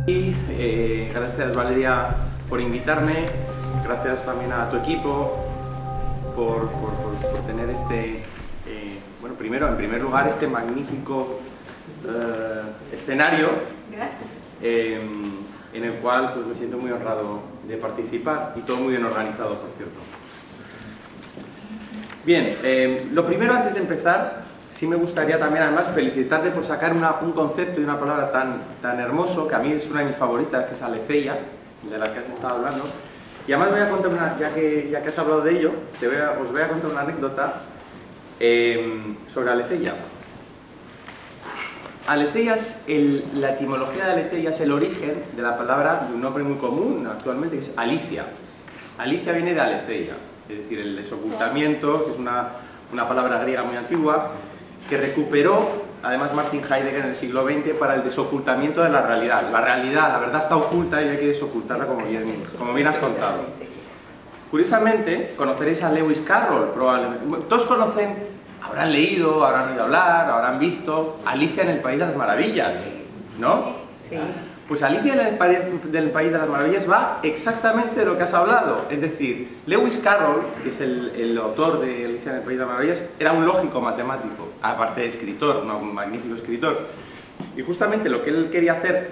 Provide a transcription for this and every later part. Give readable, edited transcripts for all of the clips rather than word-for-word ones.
Y gracias, Valeria, por invitarme, gracias también a tu equipo por tener bueno, primero, en primer lugar, este magnífico escenario en el cual pues, me siento muy honrado de participar y todo muy bien organizado, por cierto. Bien, lo primero, antes de empezar, sí me gustaría también además felicitarte por sacar un concepto y una palabra tan hermoso, que a mí es una de mis favoritas, que es aletheia, de la que has estado hablando. Y además voy a contar ya que has hablado de ello, os voy a contar una anécdota sobre aletheia. Aletheia la etimología de aletheia es el origen de la palabra de un nombre muy común actualmente, que es Alicia. Alicia viene de aletheia, es decir, el desocultamiento, que es una palabra griega muy antigua, que recuperó, además, Martin Heidegger en el siglo XX para el desocultamiento de la realidad. La verdad está oculta y hay que desocultarla, como bien has contado. Curiosamente, conoceréis a Lewis Carroll, probablemente. Todos conocen, habrán leído, habrán oído hablar, habrán visto Alicia en el País de las Maravillas, ¿no? Sí. Pues Alicia en el País de las Maravillas va exactamente de lo que has hablado. Es decir, Lewis Carroll, que es el autor de Alicia en el País de las Maravillas, era un lógico matemático, aparte de escritor, un magnífico escritor. Y justamente lo que él quería hacer,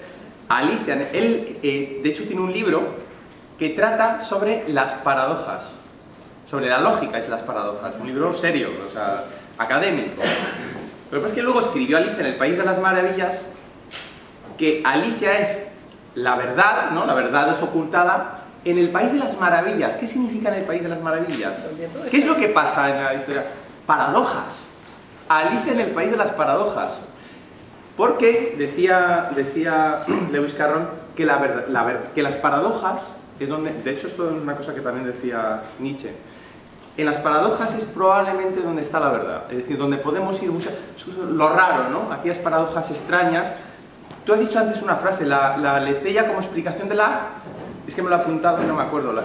Alicia, él de hecho tiene un libro que trata sobre las paradojas, sobre la lógica de las paradojas, un libro serio, o sea, académico. Lo que pasa es que luego escribió Alicia en el País de las Maravillas, que Alicia es la verdad, ¿no? La verdad desocultada en el País de las Maravillas. ¿Qué significa en el País de las Maravillas? ¿Qué es lo que pasa en la historia? Paradojas. Alicia en el País de las Paradojas. Porque decía Lewis Carroll que, que las paradojas es donde, de hecho esto es una cosa que también decía Nietzsche, en las paradojas es probablemente donde está la verdad, es decir, donde podemos ir buscando lo raro, ¿no? Aquellas paradojas extrañas. Tú has dicho antes una frase, la aletheia como explicación de la... Es que me lo he apuntado y no me acuerdo. La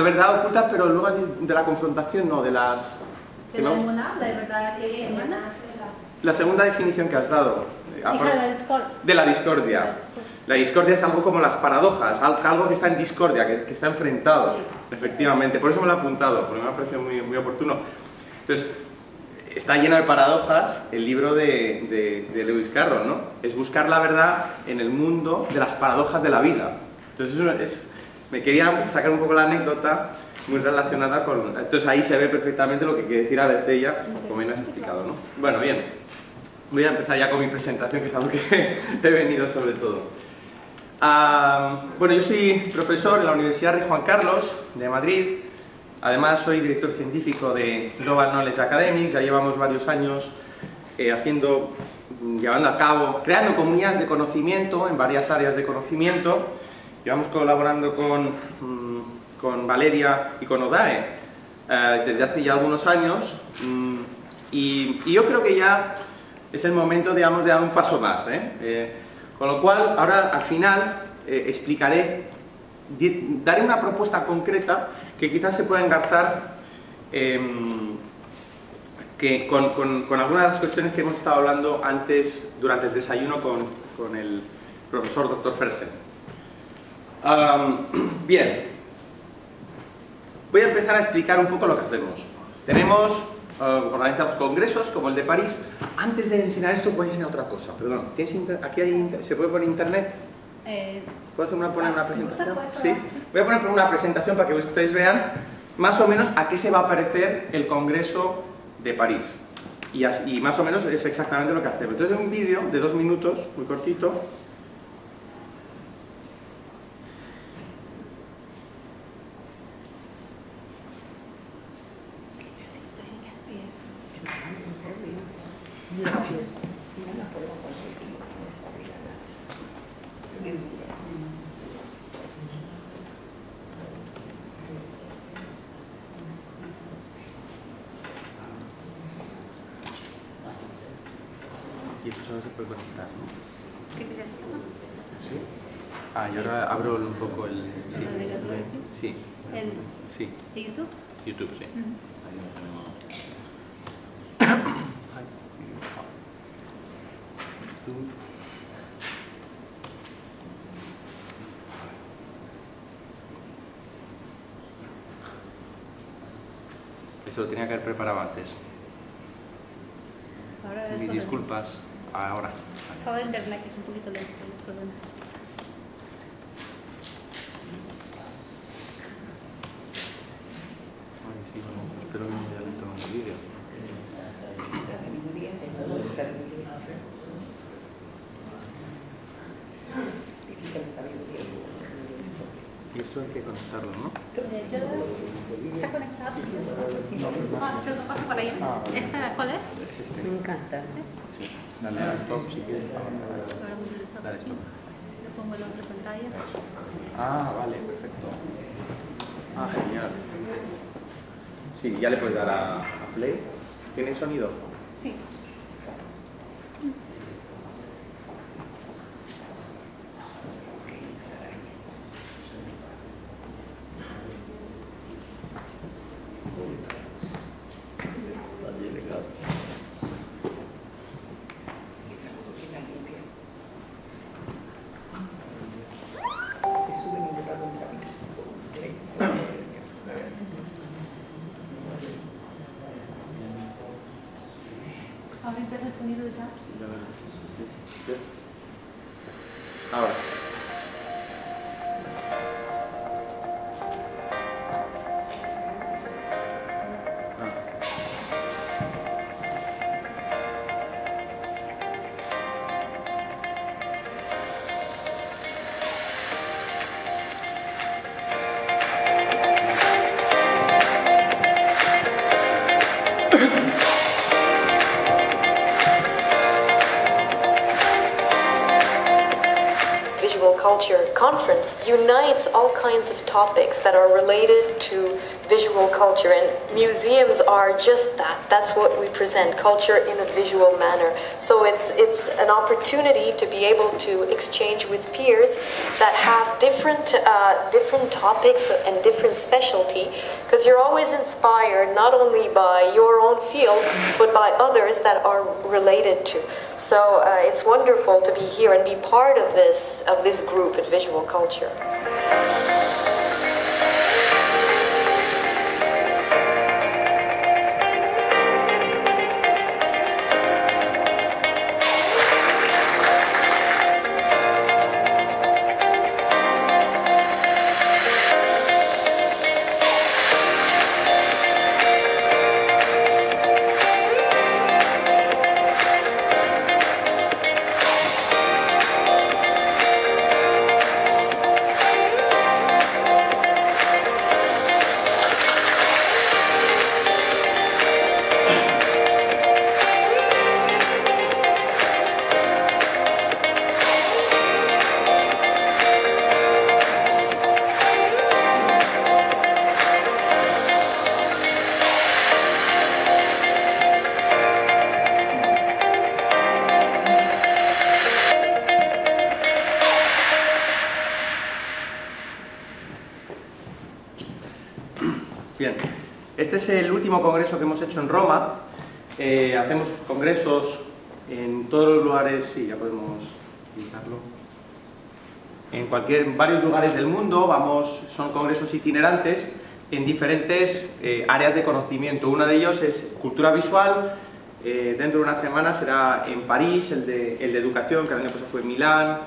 verdad oculta, pero luego de la confrontación, no, de las... De la verdad que la segunda definición que has dado. De la discordia. La discordia es algo como las paradojas, algo que está en discordia, que está enfrentado, efectivamente. Por eso me lo he apuntado, porque me ha parecido muy oportuno. Entonces, está lleno de paradojas el libro de Lewis Carroll, ¿no? Es buscar la verdad en el mundo de las paradojas de la vida. Entonces, me quería sacar un poco la anécdota muy relacionada con... Entonces ahí se ve perfectamente lo que quiere decir aletheia, como bien has explicado, ¿no? Bueno, bien. Voy a empezar ya con mi presentación, que es algo que he venido sobre todo. Bueno, yo soy profesor en la Universidad Rey Juan Carlos de Madrid. Además soy director científico de Global Knowledge Academics, ya llevamos varios años llevando a cabo, creando comunidades de conocimiento en varias áreas de conocimiento. Llevamos colaborando con Valeria y con ODAE desde hace ya algunos años y yo creo que ya es el momento, digamos, de dar un paso más. Con lo cual, ahora al final daré una propuesta concreta que quizás se pueda engarzar con algunas de las cuestiones que hemos estado hablando antes durante el desayuno con el profesor Dr. Fersen. Bien, voy a empezar a explicar un poco lo que hacemos. Organizamos congresos como el de París. Antes de enseñar esto, voy a enseñar otra cosa. Perdón, aquí ¿se puede poner internet? ¿Puedo poner una presentación? Sí. Voy a poner una presentación para que ustedes vean más o menos a qué se va a parecer el Congreso de París. Y más o menos es exactamente lo que hacemos. Entonces es un vídeo de 2 minutos, muy cortito. Y eso solo se puede conectar, ¿no? ¿Qué crees? ¿Sí? Y ahora abro un poco el... Sí. Sí. ¿En YouTube? YouTube, sí. Ahí lo tenemos. se lo tenía que haber preparado antes. Ahora Mis disculpas. Ahora. Solo internet es un poquito lento. Ay, sí, bueno, espero que no me haya lento en el vídeo. La sabiduría es la sabiduría. Significa la sabiduría. Y esto hay que conectarlo, ¿no? ¿Está conectado? Yo lo paso para allá. ¿Esta cuál es? Es este. Me encanta. Sí. Dale a stop si quieres. Ahora voy a estar Dale aquí. stop. Yo pongo la otra pantalla. Ah, vale, perfecto. Ah, genial. Sí, ya le puedes dar a play. ¿Tiene sonido? Sí. Se sube y le va a un trapito. Ahora empieza el sonido ya. Ahora. Visual Culture Conference unites all kinds of topics that are related to visual culture, and museums are just that. That's what we present, culture in a visual manner. So it's an opportunity to be able to exchange with peers that have different topics and different specialty, because you're always inspired not only by your own field, but by others that are related to. So it's wonderful to be here and be part of this group at Visual Culture. Bien, este es el último congreso que hemos hecho en Roma. Hacemos congresos en todos los lugares, sí, ya podemos quitarlo. En varios lugares del mundo, son congresos itinerantes en diferentes áreas de conocimiento. Uno de ellos es cultura visual. Dentro de una semana será en París, el de educación, que el año pasado fue en Milán,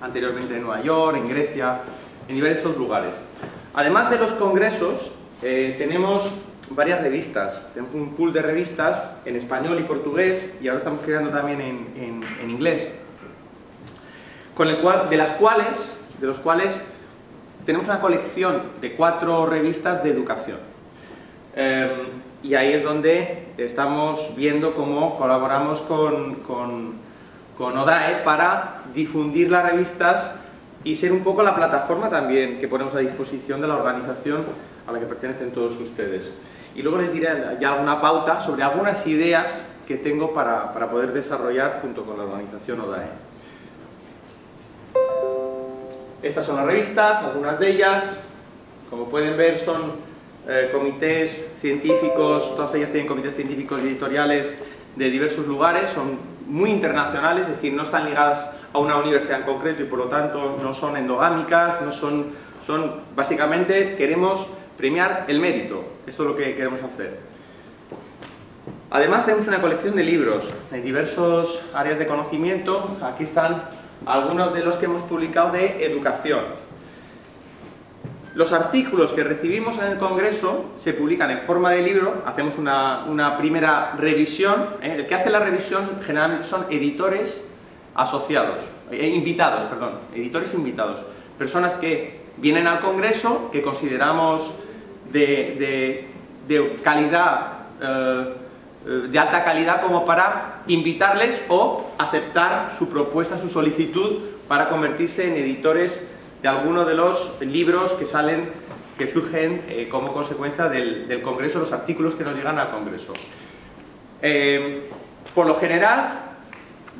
anteriormente en Nueva York, en Grecia, en diversos lugares. Además de los congresos, tenemos varias revistas. Tenemos un pool de revistas en español y portugués, y ahora estamos creando también en inglés, de los cuales tenemos una colección de 4 revistas de educación. Y ahí es donde estamos viendo cómo colaboramos con ODAE para difundir las revistas y ser un poco la plataforma también que ponemos a disposición de la organización a la que pertenecen todos ustedes. Y luego les diré ya alguna pauta sobre algunas ideas que tengo para poder desarrollar junto con la organización ODAE. Estas son las revistas, algunas de ellas, como pueden ver, son comités científicos, todas ellas tienen comités científicos y editoriales de diversos lugares, son muy internacionales, es decir, no están ligadas a una universidad en concreto y por lo tanto no son endogámicas, básicamente queremos premiar el mérito. Esto es lo que queremos hacer. Además tenemos una colección de libros en diversas áreas de conocimiento. Aquí están algunos de los que hemos publicado de educación. Los artículos que recibimos en el Congreso se publican en forma de libro, hacemos una primera revisión. El que hace la revisión generalmente son editores asociados, editores invitados, personas que vienen al Congreso, que consideramos de calidad, de alta calidad, como para invitarles o aceptar su propuesta, su solicitud para convertirse en editores de algunos de los libros que surgen como consecuencia del Congreso, los artículos que nos llegan al Congreso. Por lo general,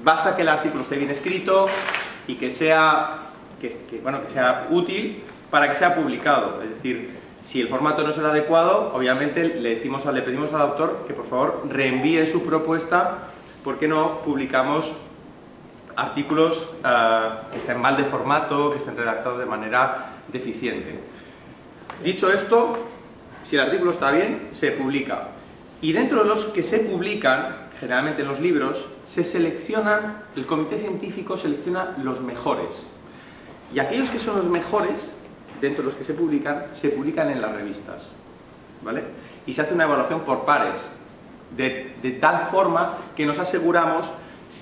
basta que el artículo esté bien escrito y que sea útil para que sea publicado. Es decir, si el formato no es el adecuado, obviamente le pedimos al autor que por favor reenvíe su propuesta, porque no publicamos artículos que estén mal de formato, que estén redactados de manera deficiente. Dicho esto, si el artículo está bien, se publica. Y dentro de los que se publican, generalmente en los libros, el comité científico selecciona los mejores. Y aquellos que son los mejores, dentro de los que se publican en las revistas, ¿vale? Y se hace una evaluación por pares, de tal forma que nos aseguramos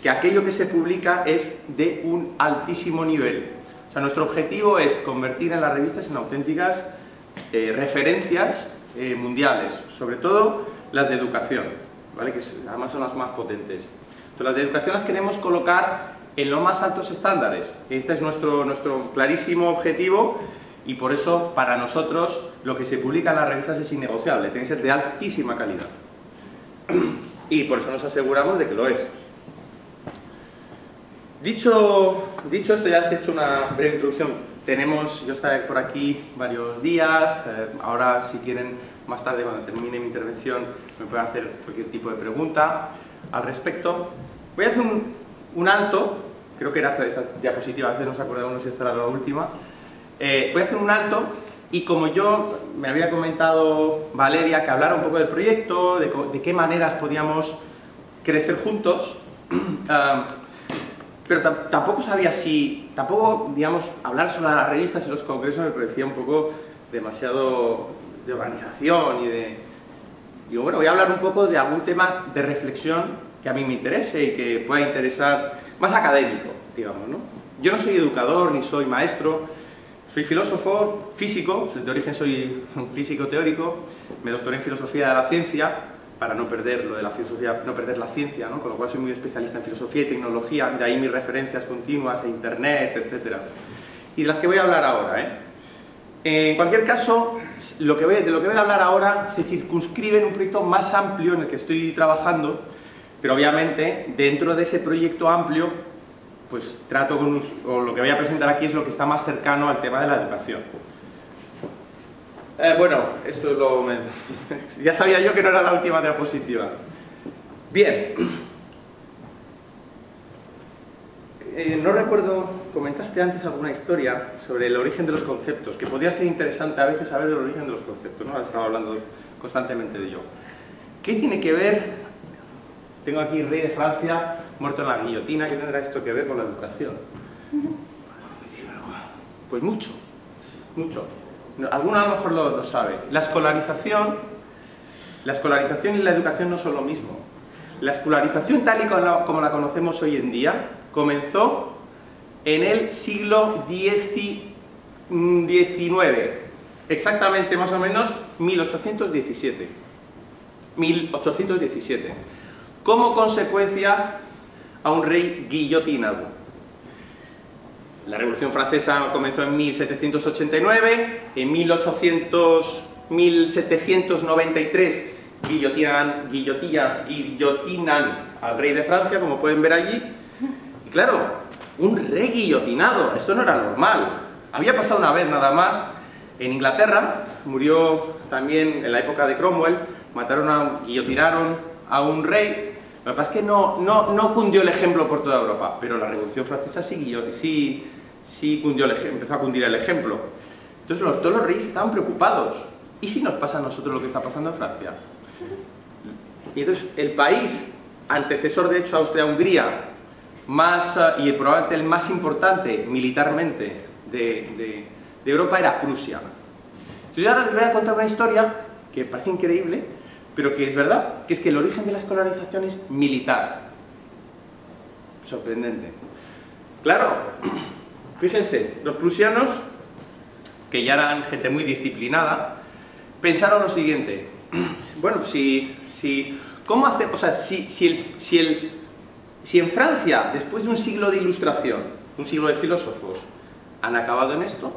que aquello que se publica es de un altísimo nivel. O sea, nuestro objetivo es convertir en las revistas en auténticas referencias mundiales, sobre todo las de educación, ¿vale? Que además son las más potentes. Entonces, las de educación las queremos colocar en los más altos estándares. Este es nuestro clarísimo objetivo, y por eso para nosotros lo que se publica en las revistas es innegociable, tiene que ser de altísima calidad. Y por eso nos aseguramos de que lo es. Dicho esto, ya les he hecho una breve introducción. Yo estaré por aquí varios días. Ahora, si quieren, más tarde, cuando termine mi intervención, me pueden hacer cualquier tipo de pregunta al respecto. Voy a hacer un alto. Creo que era esta diapositiva, a veces no se acuerdan si esta era la última. Voy a hacer un alto, y como me había comentado Valeria, que hablara un poco del proyecto, de qué maneras podíamos crecer juntos. Pero tampoco sabía digamos, hablar sobre las revistas y los congresos me parecía un poco demasiado de organización Digo, bueno, voy a hablar un poco de algún tema de reflexión que a mí me interese y que pueda interesar, más académico, digamos, ¿no? Yo no soy educador ni soy maestro, soy filósofo, físico, de origen soy un físico teórico, me doctoré en filosofía de la ciencia, para no perder lo de la filosofía, no perder la ciencia, ¿no? Con lo cual soy muy especialista en filosofía y tecnología, de ahí mis referencias continuas a internet, etc. Y de las que voy a hablar ahora, En cualquier caso, de lo que voy a hablar ahora se circunscribe en un proyecto más amplio en el que estoy trabajando, pero obviamente dentro de ese proyecto amplio, pues trato o lo que voy a presentar aquí es lo que está más cercano al tema de la educación. Bueno, esto es ya sabía yo que no era la última diapositiva. Bien. No recuerdo, comentaste antes alguna historia sobre el origen de los conceptos, que podría ser interesante a veces saber el origen de los conceptos, ¿no? Estaba hablando constantemente de ello. ¿Qué tiene que ver? Tengo aquí rey de Francia muerto en la guillotina. ¿Qué tendrá esto que ver con la educación? Pues mucho, mucho. Alguno a lo mejor lo sabe. La escolarización y la educación no son lo mismo. La escolarización tal y como la conocemos hoy en día comenzó en el siglo XIX, exactamente más o menos 1817, como consecuencia a un rey guillotinado. La Revolución Francesa comenzó en 1789, en 1793 guillotinan al rey de Francia, como pueden ver allí. Y claro, un rey guillotinado, esto no era normal. Había pasado una vez nada más en Inglaterra, murió también en la época de Cromwell, guillotinaron a un rey. Lo que pasa es que no cundió el ejemplo por toda Europa, pero la Revolución Francesa sí cundió empezó a cundir el ejemplo. Entonces todos los reyes estaban preocupados, ¿y si nos pasa a nosotros lo que está pasando en Francia? Y entonces el país antecesor de hecho a Austria-Hungría, y probablemente el más importante militarmente de Europa, era Prusia. Entonces ahora les voy a contar una historia que parece increíble, pero que es verdad, que es que el origen de la escolarización es militar. Sorprendente. Claro, fíjense, los prusianos, que ya eran gente muy disciplinada, pensaron lo siguiente: bueno, ¿cómo hacer? O sea, si en Francia, después de un siglo de ilustración, un siglo de filósofos, han acabado en esto,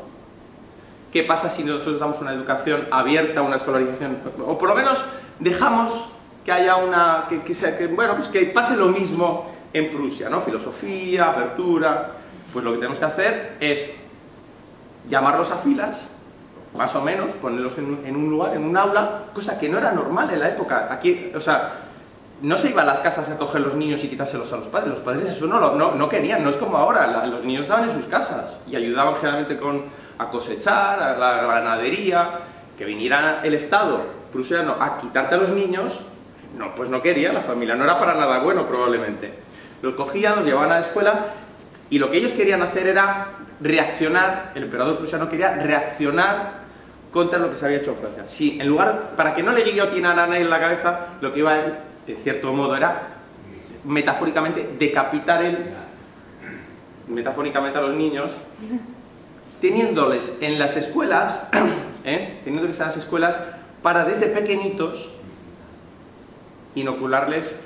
¿qué pasa si nosotros damos una educación abierta, una escolarización, o por lo menos dejamos que haya una, que pase lo mismo en Prusia, ¿no? Filosofía, apertura. Pues lo que tenemos que hacer es llamarlos a filas, más o menos, ponerlos en un lugar, en un aula, cosa que no era normal en la época. Aquí, o sea, no se iba a las casas a coger los niños y quitárselos a los padres. Los padres eso no querían, no es como ahora. Los niños estaban en sus casas y ayudaban generalmente a cosechar, a la ganadería. Que viniera el Estado prusiano a quitarte a los niños, no, pues no quería la familia, no era para nada bueno probablemente. Los cogían, los llevaban a la escuela y lo que ellos querían hacer era reaccionar, el emperador prusiano quería reaccionar contra lo que se había hecho en Francia. Sí, en lugar, para que no le guillotinaran a él en la cabeza, lo que iba a él, de cierto modo, era metafóricamente decapitar metafóricamente a los niños, teniéndoles en las escuelas, para desde pequeñitos inocularles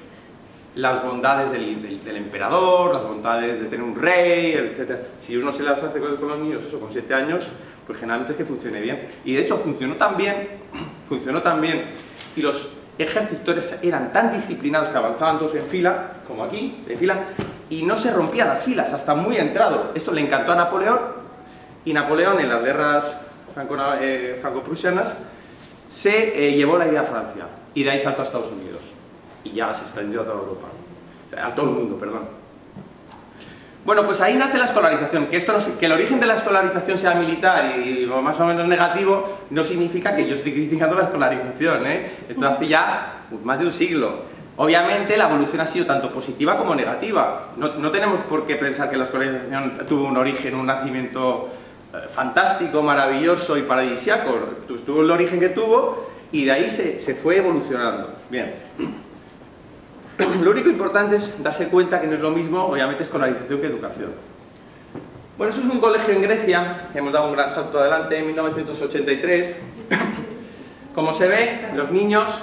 las bondades del emperador, las bondades de tener un rey, etc. Si uno se las hace con los niños, eso, con 7 años, pues generalmente es que funcione bien. Y de hecho funcionó tan bien, y los ejércitos eran tan disciplinados que avanzaban todos en fila, como aquí, en fila, y no se rompían las filas hasta muy entrado. Esto le encantó a Napoleón, y Napoleón en las guerras franco-prusianas se llevó la idea a Francia, y de ahí saltó a Estados Unidos. Y ya se extendió a toda Europa, o sea, a todo el mundo, perdón. Bueno, pues ahí nace la escolarización. Que el origen de la escolarización sea militar y más o menos negativo, no significa que yo esté criticando la escolarización, ¿eh? Esto hace ya más de un siglo. Obviamente la evolución ha sido tanto positiva como negativa. No tenemos por qué pensar que la escolarización tuvo un origen, un nacimiento fantástico, maravilloso y paradisíaco. Tuvo el origen que tuvo y de ahí se fue evolucionando. Bien. Lo único importante es darse cuenta que no es lo mismo, obviamente, escolarización que educación. Bueno, eso es un colegio en Grecia, hemos dado un gran salto adelante en 1983. Como se ve, los niños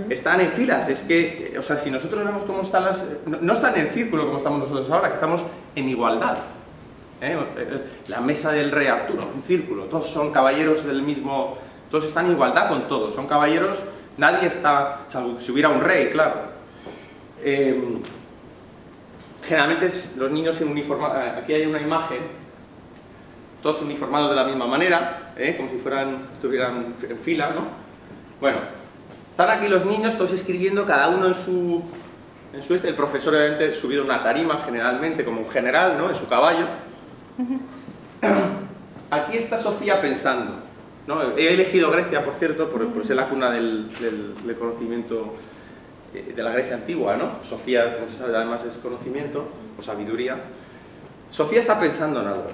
están en filas, es que, o sea, si nosotros vemos cómo están no están en círculo como estamos nosotros ahora, que estamos en igualdad. La mesa del rey Arturo, en círculo, todos son caballeros del mismo, todos están en igualdad con todos, son caballeros, nadie está, salvo si hubiera un rey, claro. Generalmente los niños uniformados, aquí hay una imagen, todos uniformados de la misma manera, como si estuvieran en fila, ¿no? Bueno, están aquí los niños todos escribiendo, cada uno en su el profesor obviamente subido a una tarima, generalmente como un general, ¿no? En su caballo. Aquí está Sofía pensando, ¿no? He elegido Grecia, por cierto, por ser la cuna del conocimiento de la Grecia antigua, ¿no? Sofía, como se sabe, además es conocimiento o sabiduría. Sofía está pensando en algo.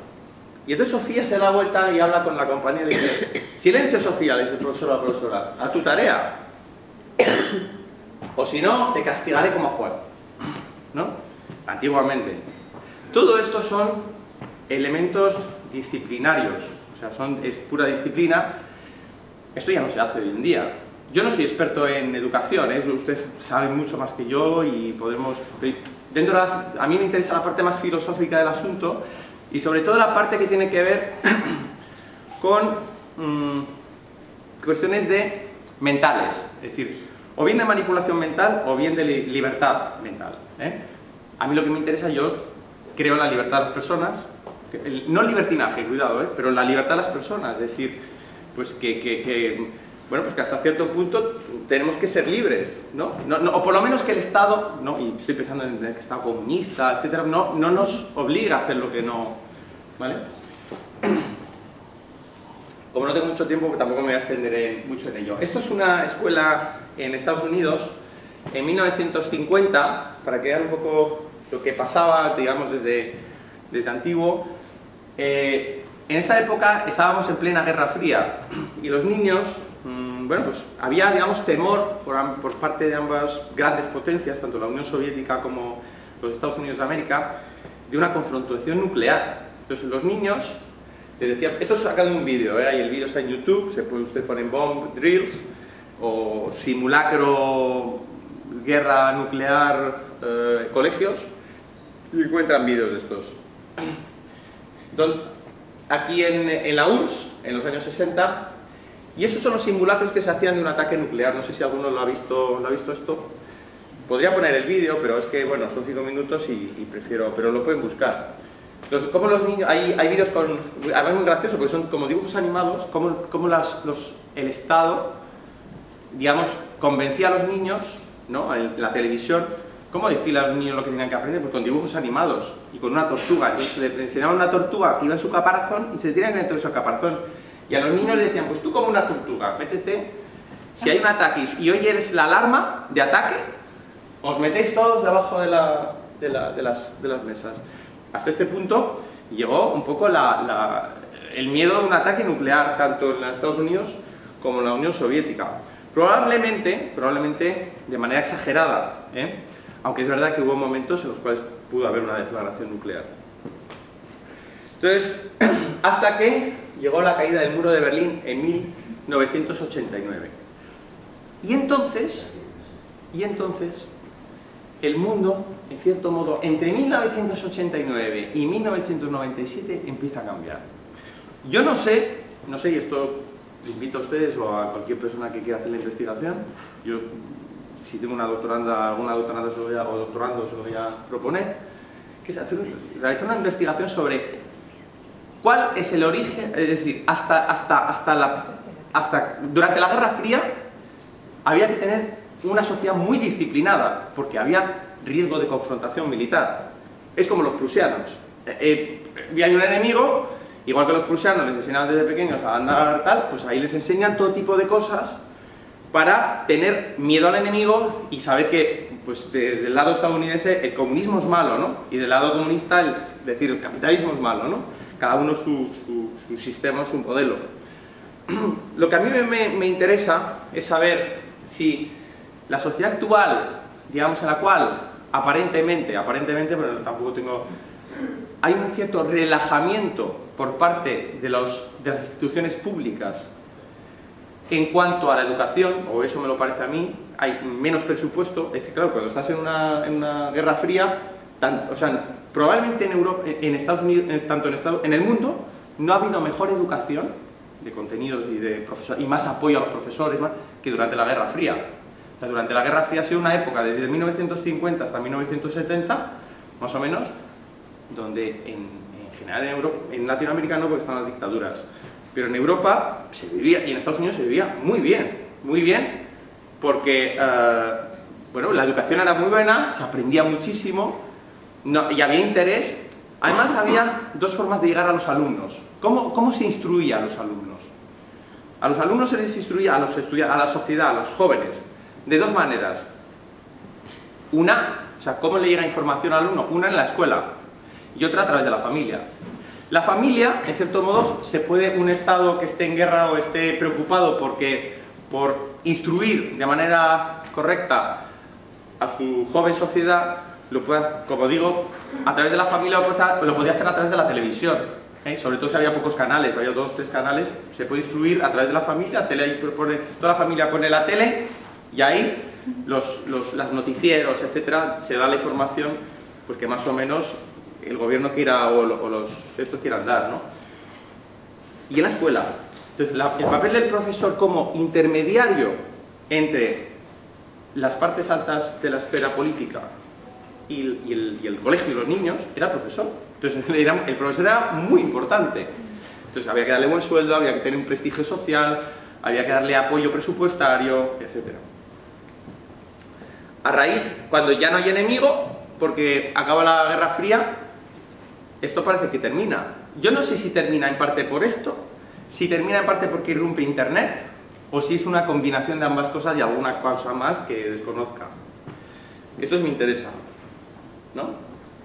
Y entonces Sofía se da vuelta y habla con la compañera y dice: silencio, Sofía, le dice el profesor a la profesora, a tu tarea. O si no, te castigaré como a Juan, ¿no? Antiguamente. Todo esto son elementos disciplinarios, o sea, es pura disciplina. Esto ya no se hace hoy en día. Yo no soy experto en educación, ustedes saben mucho más que yo y podemos... a mí me interesa la parte más filosófica del asunto y sobre todo la parte que tiene que ver con cuestiones mentales, es decir, o bien de manipulación mental o bien de libertad mental. A mí lo que me interesa, yo creo en la libertad de las personas, no el libertinaje, cuidado, pero la libertad de las personas, es decir, pues bueno, pues que hasta cierto punto tenemos que ser libres, ¿no? O por lo menos que el Estado, ¿no? Y estoy pensando en el Estado comunista, etcétera, no nos obliga a hacer lo que no, ¿vale? como no tengo mucho tiempo, tampoco me voy a extender mucho en ello. Esto es una escuela en Estados Unidos, en 1950, para que vean un poco lo que pasaba, digamos, desde antiguo. En esa época estábamos en plena Guerra Fría y los niños, bueno, pues había, digamos, temor por parte de ambas grandes potencias, tanto la Unión Soviética como los Estados Unidos de América, de una confrontación nuclear. Entonces los niños les decían, esto es sacado de un vídeo, y el vídeo está en YouTube, usted pone bomb drills o simulacro guerra nuclear colegios y encuentran vídeos de estos. Aquí en la URSS, en los años 60, y estos son los simulacros que se hacían de un ataque nuclear. No sé si alguno lo ha visto esto. Podría poner el vídeo, pero es que, bueno, son 5 minutos y prefiero, pero lo pueden buscar. Entonces, como los niños, hay vídeos con, además muy gracioso, porque son como dibujos animados, como el Estado, digamos, convencía a los niños, ¿no?, en la televisión, cómo decirle a los niños lo que tenían que aprender, pues con dibujos animados y con una tortuga. Entonces le enseñaban una tortuga que iba en su caparazón y se tenían dentro de su caparazón. Y a los niños les decían, pues tú como una tortuga, métete, si hay un ataque y oyes la alarma de ataque, os metéis todos debajo de las mesas. Hasta este punto llegó un poco el miedo de un ataque nuclear, tanto en Estados Unidos como en la Unión Soviética. Probablemente de manera exagerada, aunque es verdad que hubo momentos en los cuales pudo haber una deflagración nuclear. Entonces, hasta que llegó la caída del muro de Berlín en 1989. Y entonces, el mundo, en cierto modo, entre 1989 y 1997 empieza a cambiar. Yo no sé, y esto les invito a ustedes o a cualquier persona que quiera hacer la investigación, yo, si tengo alguna doctoranda o doctorando, se lo voy a proponer, que es realizar una investigación sobre cuál es el origen, es decir, durante la Guerra Fría había que tener una sociedad muy disciplinada, porque había riesgo de confrontación militar. Es como los prusianos. Hay un enemigo, igual que los prusianos les enseñaban desde pequeños a andar tal, pues ahí les enseñan todo tipo de cosas para tener miedo al enemigo y saber que, pues desde el lado estadounidense, el comunismo es malo, ¿no? Y del lado comunista, el capitalismo es malo, ¿no? Cada uno su sistema, su modelo. Lo que a mí me interesa es saber si la sociedad actual, digamos, en la cual aparentemente, pero tampoco tengo, hay un cierto relajamiento por parte de las instituciones públicas en cuanto a la educación, o eso me lo parece a mí, hay menos presupuesto. Es decir, claro, cuando estás en una guerra fría, probablemente en Europa, en Estados Unidos, en el mundo, no ha habido mejor educación de contenidos y de profesores, y más apoyo a los profesores que durante la Guerra Fría. O sea, durante la Guerra Fría ha sido una época desde 1950 hasta 1970, más o menos, donde en general en Latinoamérica no, porque están las dictaduras, pero en Europa se vivía, y en Estados Unidos se vivía muy bien, porque bueno, la educación era muy buena, se aprendía muchísimo, y había interés. Además había dos formas de llegar a los alumnos. ¿Cómo se instruía a los alumnos? A los alumnos se les instruía, a la sociedad, a los jóvenes, de dos maneras. Una, o sea, ¿cómo le llega información al alumno? Una en la escuela y otra a través de la familia. La familia, en cierto modo, un Estado que esté en guerra o esté preocupado por instruir de manera correcta a su joven sociedad, lo puede, como digo, a través de la familia, lo podía hacer a través de la televisión, sobre todo si había pocos canales, había 2 o 3 canales, se puede instruir a través de la familia, toda la familia pone la tele y ahí los noticieros, etcétera, se da la información pues que más o menos el gobierno quiera estos quieran dar, ¿no? Y en la escuela, entonces el papel del profesor como intermediario entre las partes altas de la esfera política y el colegio y los niños era el profesor. Entonces el profesor era muy importante. Entonces había que darle buen sueldo, había que tener un prestigio social, había que darle apoyo presupuestario, etc. A raíz, cuando ya no hay enemigo, porque acaba la Guerra Fría, esto parece que termina. Yo no sé si termina en parte por esto, si termina en parte porque irrumpe Internet, o si es una combinación de ambas cosas y alguna cosa más que desconozca. Esto me interesa, ¿no?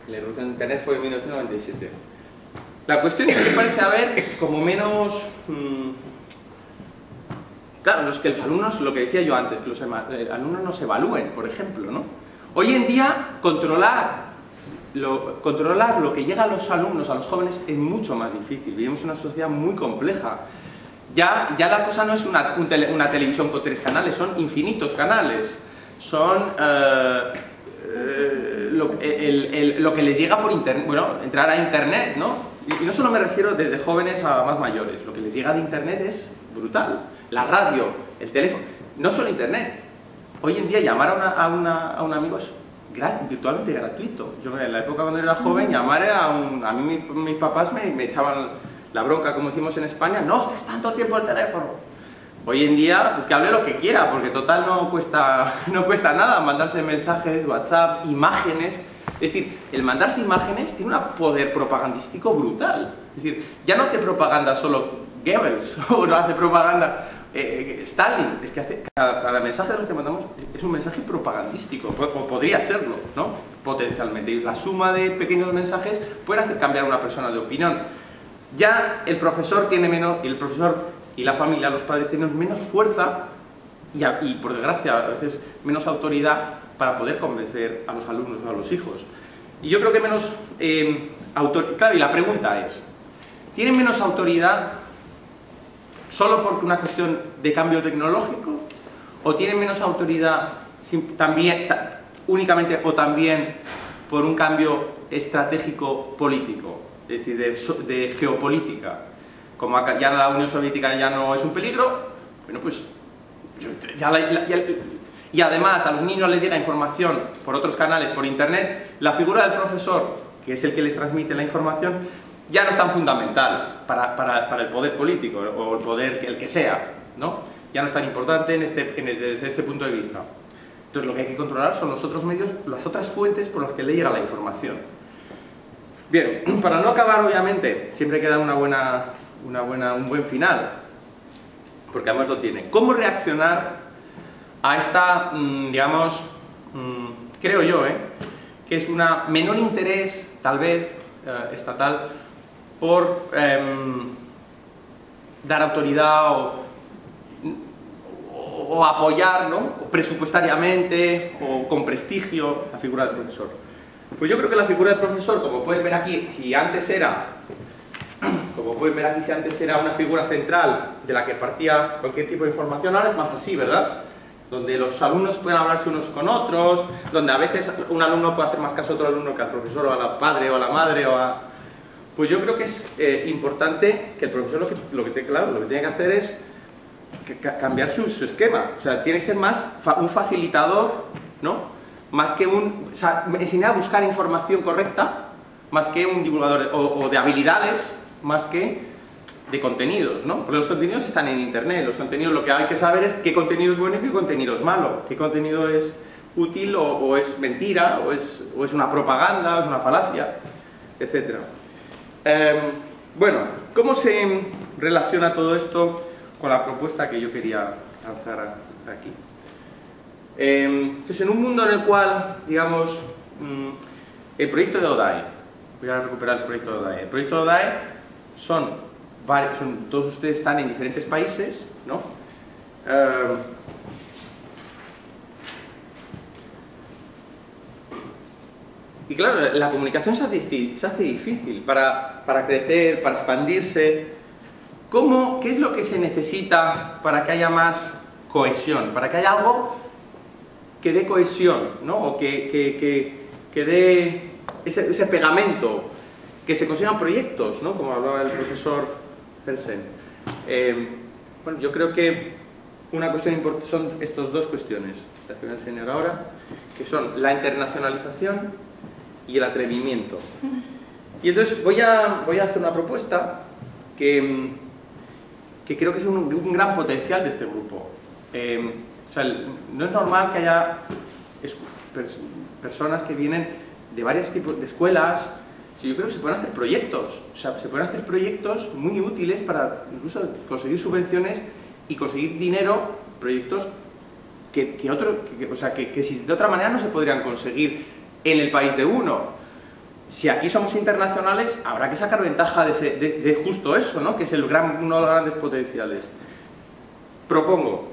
La irrupción de Internet fue en 1997. La cuestión es que parece haber como menos... claro, los que los alumnos, lo que decía yo antes, que los alumnos no se evalúen, por ejemplo, ¿no? Hoy en día, controlar lo que llega a los alumnos, a los jóvenes, es mucho más difícil. Vivimos en una sociedad muy compleja. Ya la cosa no es una televisión con 3 canales, son infinitos canales. Son lo que les llega por internet, bueno, entrar a internet, ¿no? Y no solo me refiero desde jóvenes a más mayores, lo que les llega de internet es brutal. La radio, el teléfono, no solo internet. Hoy en día llamar a un amigo es virtualmente gratuito. Yo en la época cuando era joven, llamar a mí mis papás me echaban la bronca, como decimos en España, no estés tanto tiempo al teléfono. Hoy en día, pues que hable lo que quiera, porque total no cuesta nada mandarse mensajes, WhatsApp, imágenes. Es decir, el mandarse imágenes tiene un poder propagandístico brutal. Es decir, ya no hace propaganda solo Goebbels, o no hace propaganda Stalin, es que hace, cada mensaje de los que mandamos es un mensaje propagandístico, o podría serlo, ¿no? Potencialmente. Y la suma de pequeños mensajes puede hacer cambiar a una persona de opinión. Ya el profesor tiene menos, y la familia, los padres tienen menos fuerza y por desgracia a veces menos autoridad para poder convencer a los alumnos o a los hijos. Y yo creo que menos claro, y la pregunta es, ¿tienen menos autoridad solo por una cuestión de cambio tecnológico? ¿O tienen menos autoridad únicamente o también por un cambio estratégico político? Es decir, de geopolítica. Como ya la Unión Soviética ya no es un peligro, bueno, pues y además a los niños les llega información por otros canales, por internet, la figura del profesor, que es el que les transmite la información, ya no es tan fundamental para el poder político, o el poder el que sea, ¿no? Ya no es tan importante desde este punto de vista. Entonces lo que hay que controlar son los otros medios, las otras fuentes por las que le llega la información. Bien, para no acabar, obviamente, siempre queda un buen final, porque además lo tiene. ¿Cómo reaccionar a esta, digamos, creo yo, que es un menor interés, tal vez, estatal, por dar autoridad o apoyar, ¿no? Presupuestariamente o con prestigio la figura del profesor? Pues yo creo que la figura del profesor, como pueden ver aquí, si antes era una figura central de la que partía cualquier tipo de información, ahora es más así, ¿verdad? Donde los alumnos pueden hablarse unos con otros, donde a veces un alumno puede hacer más caso a otro alumno que al profesor o al padre o a la madre Pues yo creo que es importante que el profesor lo que tiene que hacer es cambiar su esquema. O sea, tiene que ser más un facilitador, ¿no? Más que enseñar a buscar información correcta, más que un divulgador, o de habilidades, más que de contenidos, ¿no? Porque los contenidos están en internet, los contenidos, lo que hay que saber es qué contenido es bueno y qué contenido es malo, qué contenido es útil o es mentira, o es una propaganda, o es una falacia, etc. Bueno, ¿cómo se relaciona todo esto con la propuesta que yo quería lanzar aquí? Pues en un mundo en el cual, digamos, el proyecto de ODAE, voy a recuperar el proyecto de ODAE. El proyecto de ODAE todos ustedes están en diferentes países, ¿no? Y claro, la comunicación se hace difícil para crecer, para expandirse. ¿Qué es lo que se necesita para que haya más cohesión? Para que haya algo que dé cohesión, ¿no? O que dé ese pegamento, que se consigan proyectos, ¿no? Como hablaba el profesor Fersen. Bueno, yo creo que una cuestión importante son estas dos cuestiones, las que voy a enseñar ahora, que son la internacionalización y el atrevimiento. Y entonces voy a hacer una propuesta que creo que es un gran potencial de este grupo. O sea, no es normal que haya personas que vienen de varios tipos de escuelas, yo creo que se pueden hacer proyectos, o sea, se pueden hacer proyectos muy útiles para incluso conseguir subvenciones y conseguir dinero, proyectos que si de otra manera no se podrían conseguir en el país de uno. Si aquí somos internacionales, habrá que sacar ventaja de justo eso, ¿no? Que es uno de los grandes potenciales. Propongo,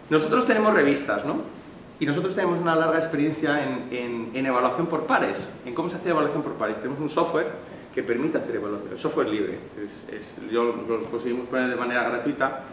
nosotros tenemos revistas, ¿no? Y nosotros tenemos una larga experiencia en evaluación por pares. ¿En cómo se hace evaluación por pares? Tenemos un software que permite hacer evaluación. El software libre, lo conseguimos poner de manera gratuita.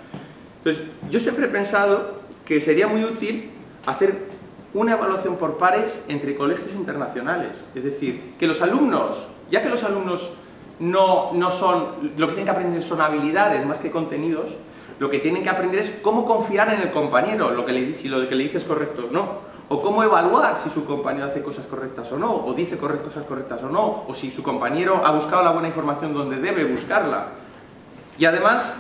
Entonces, yo siempre he pensado que sería muy útil hacer una evaluación por pares entre colegios internacionales. Es decir, que los alumnos, ya que los alumnos no son, lo que tienen que aprender son habilidades más que contenidos, lo que tienen que aprender es cómo confiar en el compañero, si lo que le dice es correcto o no, o cómo evaluar si su compañero hace cosas correctas o no, o dice cosas correctas o no, o si su compañero ha buscado la buena información donde debe buscarla. Y además,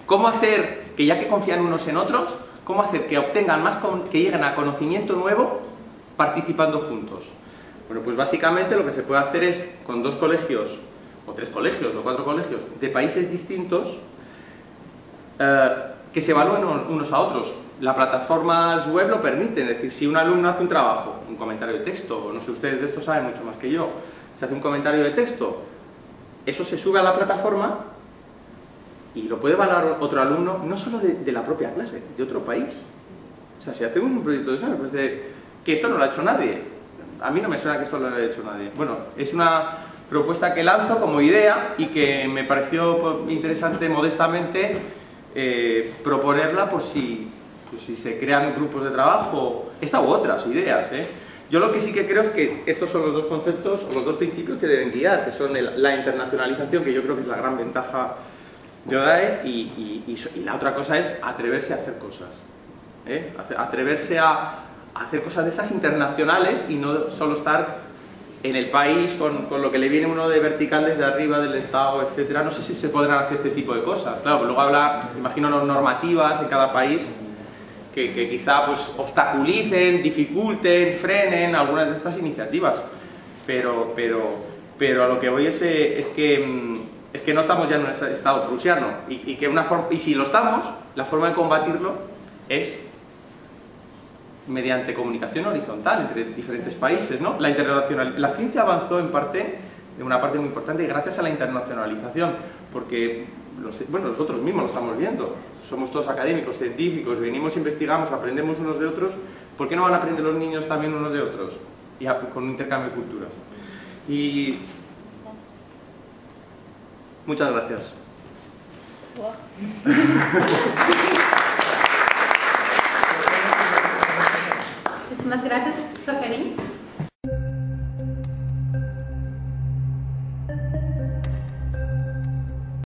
cómo hacer que ya que confían unos en otros, cómo hacer que obtengan que lleguen a conocimiento nuevo participando juntos. Bueno, pues básicamente lo que se puede hacer es con 2 colegios, o 3 colegios, o 4 colegios de países distintos, que se evalúen unos a otros. Las plataformas web lo permiten, es decir, si un alumno hace un trabajo, un comentario de texto, no sé, ustedes de esto saben mucho más que yo, se hace un comentario de texto, eso se sube a la plataforma y lo puede evaluar otro alumno, no solo de la propia clase, de otro país. O sea, si hacemos un proyecto de eso, me parece que esto no lo ha hecho nadie. A mí no me suena que esto lo haya hecho nadie. Bueno, es una propuesta que lanzo como idea y que me pareció interesante modestamente proponerla por si se crean grupos de trabajo, esta u otras ideas, ¿eh? Yo lo que sí que creo es que estos son los 2 conceptos, o los 2 principios que deben guiar, que son la internacionalización, que yo creo que es la gran ventaja de ODAE, y la otra cosa es atreverse a hacer cosas, ¿eh? Atreverse a hacer cosas de esas internacionales y no solo estar en el país con lo que le viene uno de vertical desde arriba del Estado, etcétera. No sé si se podrán hacer este tipo de cosas. Claro, pues luego habla, imagino, normativas en cada país que quizá pues obstaculicen, dificulten, frenen algunas de estas iniciativas. Pero a lo que voy es que no estamos ya en un Estado prusiano y si lo estamos, la forma de combatirlo es mediante comunicación horizontal entre diferentes países, ¿no? La ciencia avanzó en una parte muy importante gracias a la internacionalización, porque nosotros mismos lo estamos viendo, somos todos académicos, científicos, venimos, investigamos, aprendemos unos de otros. ¿Por qué no van a aprender los niños también unos de otros? Y con un intercambio de culturas. Y muchas gracias.